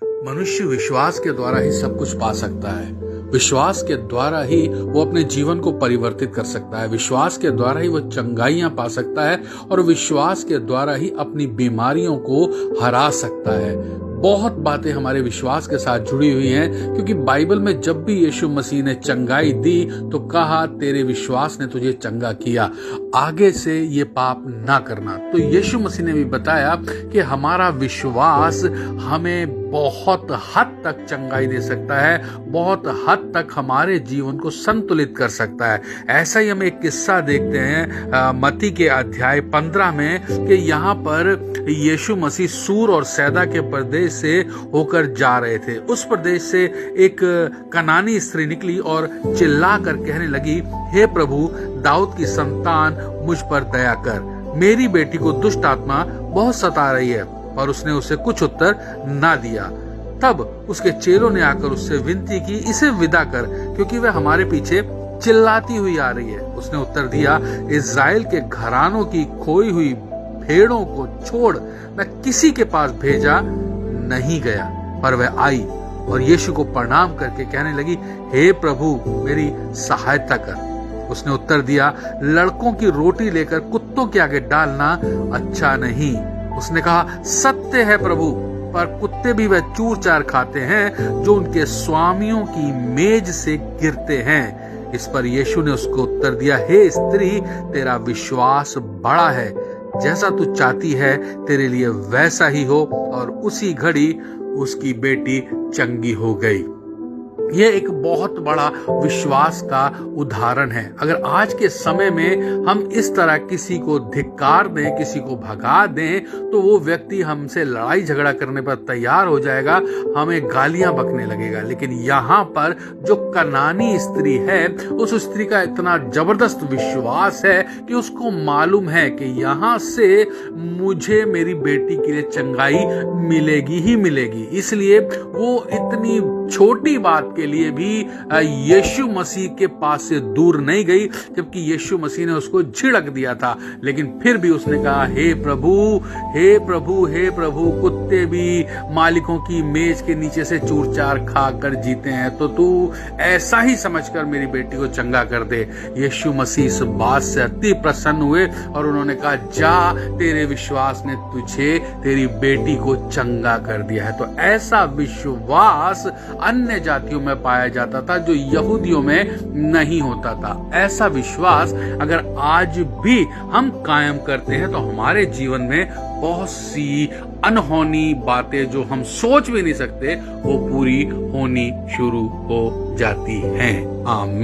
मनुष्य विश्वास के द्वारा ही सब कुछ पा सकता है। विश्वास के द्वारा ही वो अपने जीवन को परिवर्तित कर सकता है। विश्वास के द्वारा ही वो चंगाइयां पा सकता है और विश्वास के द्वारा ही अपनी बीमारियों को हरा सकता है। बहुत बातें हमारे विश्वास के साथ जुड़ी हुई हैं, क्योंकि बाइबल में जब भी यीशु मसीह ने चंगाई दी तो कहा तेरे विश्वास ने तुझे चंगा किया, आगे से ये पाप ना करना। तो यीशु मसीह ने भी बताया कि हमारा विश्वास हमें बहुत हद तक चंगाई दे सकता है, बहुत हद तक हमारे जीवन को संतुलित कर सकता है। ऐसा ही हम एक किस्सा देखते हैं मत्ती के अध्याय 15 में कि यहाँ पर यीशु मसीह सूर और सैदा के प्रदेश से होकर जा रहे थे। उस प्रदेश से एक कनानी स्त्री निकली और चिल्ला कर कहने लगी, हे प्रभु, दाऊद की संतान, मुझ पर दया कर, मेरी बेटी को दुष्ट आत्मा बहुत सता रही है। और उसने उसे कुछ उत्तर ना दिया। तब उसके चेलों ने आकर उससे विनती की, इसे विदा कर, क्योंकि वह हमारे पीछे चिल्लाती हुई आ रही है। उसने उत्तर दिया, इज़राइल के घरानों की खोई हुई भेड़ों को छोड़ मैं किसी के पास भेजा नहीं गया। पर वह आई और यीशु को प्रणाम करके कहने लगी, हे प्रभु, मेरी सहायता कर। उसने उत्तर दिया, लड़कों की रोटी लेकर कुत्तों के आगे डालना अच्छा नहीं। उसने कहा, सत्य है प्रभु, पर कुत्ते भी वह चूर चार खाते हैं जो उनके स्वामियों की मेज से गिरते हैं। इस पर यीशु ने उसको उत्तर दिया, हे स्त्री, तेरा विश्वास बड़ा है, जैसा तू चाहती है तेरे लिए वैसा ही हो। और उसी घड़ी उसकी बेटी चंगी हो गई। यह एक बहुत बड़ा विश्वास का उदाहरण है। अगर आज के समय में हम इस तरह किसी को धिक्कार दें, किसी को भगा दें, तो वो व्यक्ति हमसे लड़ाई झगड़ा करने पर तैयार हो जाएगा, हमें गालियां बकने लगेगा। लेकिन यहाँ पर जो कनानी स्त्री है, उस स्त्री का इतना जबरदस्त विश्वास है कि उसको मालूम है कि यहाँ से मुझे मेरी बेटी के लिए चंगाई मिलेगी ही मिलेगी। इसलिए वो इतनी छोटी बात के लिए भी यीशु मसीह के पास से दूर नहीं गई, जबकि यीशु मसीह ने उसको झिड़क दिया था। लेकिन फिर भी उसने कहा, हे प्रभु, हे प्रभु, हे प्रभु, कुत्ते भी मालिकों की मेज के नीचे से चूर चार खाकर जीते हैं, तो तू ऐसा ही समझकर मेरी बेटी को चंगा कर दे। यीशु मसीह इस बात से अति प्रसन्न हुए और उन्होंने कहा, जा, तेरे विश्वास ने तुझे तेरी बेटी को चंगा कर दिया है। तो ऐसा विश्वास अन्य जातियों में पाया जाता था जो यहूदियों में नहीं होता था। ऐसा विश्वास अगर आज भी हम कायम करते हैं तो हमारे जीवन में बहुत सी अनहोनी बातें जो हम सोच भी नहीं सकते वो पूरी होनी शुरू हो जाती हैं। आमीन।